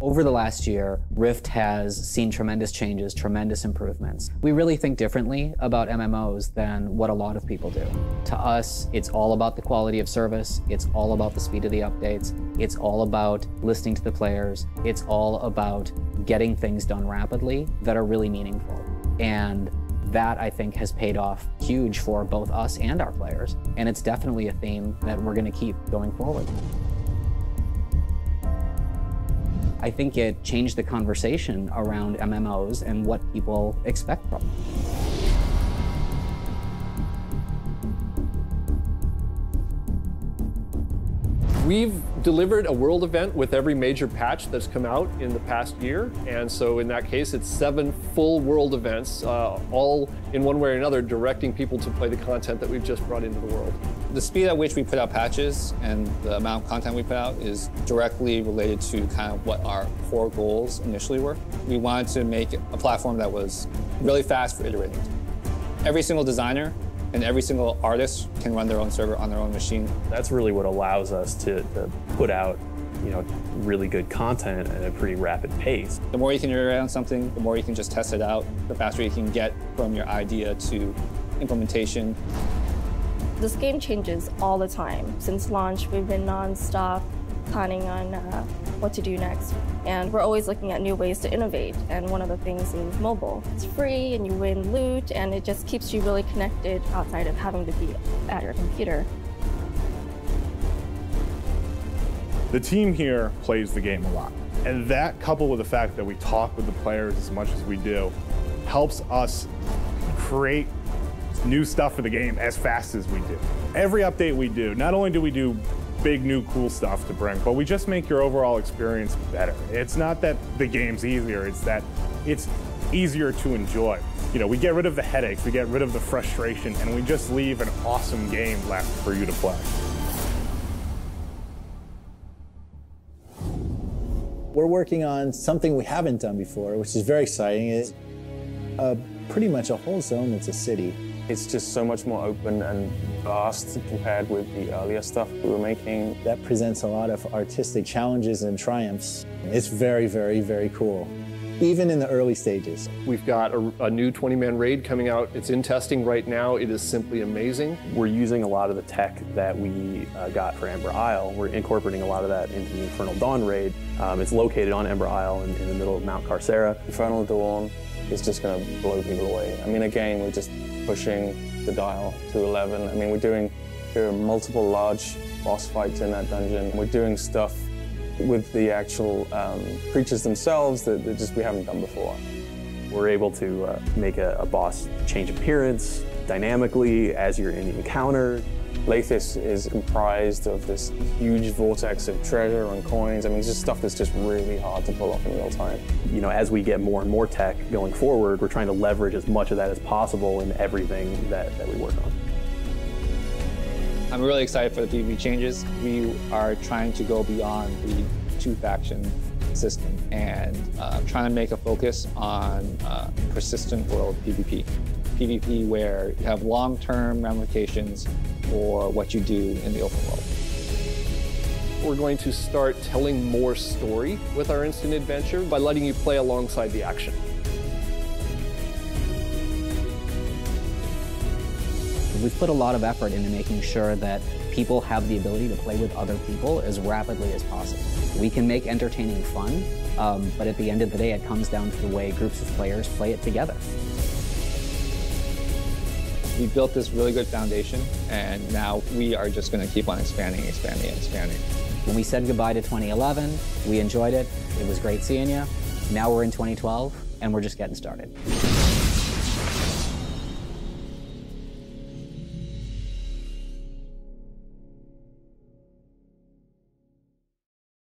Over the last year, Rift has seen tremendous changes, tremendous improvements. We really think differently about MMOs than what a lot of people do. To us, it's all about the quality of service, it's all about the speed of the updates, it's all about listening to the players, it's all about getting things done rapidly that are really meaningful. And that, I think, has paid off huge for both us and our players. And it's definitely a theme that we're going to keep going forward. I think it changed the conversation around MMOs and what people expect from them. We've delivered a world event with every major patch that's come out in the past year. And so in that case, it's 7 full world events, all in one way or another directing people to play the content that we've just brought into the world. The speed at which we put out patches and the amount of content we put out is directly related to kind of what our core goals initially were. We wanted to make a platform that was really fast for iterating. Every single designer and every single artist can run their own server on their own machine. That's really what allows us to put out, really good content at a pretty rapid pace. The more you can iterate on something, the more you can just test it out, the faster you can get from your idea to implementation. This game changes all the time. Since launch, we've been non-stop planning on what to do next. And we're always looking at new ways to innovate. And one of the things is mobile. It's free and you win loot and it just keeps you really connected outside of having to be at your computer. The team here plays the game a lot. And that, coupled with the fact that we talk with the players as much as we do, helps us create new stuff for the game as fast as we do. Every update we do, not only do we do big new cool stuff to bring, but we just make your overall experience better. It's not that the game's easier, it's that it's easier to enjoy. We get rid of the headaches, we get rid of the frustration, and we just leave an awesome game left for you to play. We're working on something we haven't done before, which is very exciting. It's pretty much a whole zone that's a city. It's just so much more open and vast compared with the earlier stuff we were making. That presents a lot of artistic challenges and triumphs. It's very, very, very cool, even in the early stages. We've got a new 20-man raid coming out. It's in testing right now. It is simply amazing. We're using a lot of the tech that we got for Ember Isle. We're incorporating a lot of that into the Infernal Dawn raid. It's located on Ember Isle in the middle of Mount Carcera. Infernal Dawn is just going to blow people away. I mean, again, we're just pushing the dial to 11. I mean, there are multiple large boss fights in that dungeon. We're doing stuff with the actual creatures themselves that we haven't done before. We're able to make a boss change appearance dynamically as you're in the encounter. Lathis is comprised of this huge vortex of treasure and coins. I mean, it's just stuff that's just really hard to pull off in real time. As we get more and more tech going forward, we're trying to leverage as much of that as possible in everything that we work on. I'm really excited for the PvP changes. We are trying to go beyond the 2-faction system and trying to make a focus on persistent world PvP. PvP where you have long-term ramifications for what you do in the open world. We're going to start telling more story with our instant adventure by letting you play alongside the action. We've put a lot of effort into making sure that people have the ability to play with other people as rapidly as possible. We can make entertaining fun, but at the end of the day, it comes down to the way groups of players play it together. We built this really good foundation, and now we are just going to keep on expanding. When we said goodbye to 2011, we enjoyed it. It was great seeing you. Now we're in 2012, and we're just getting started.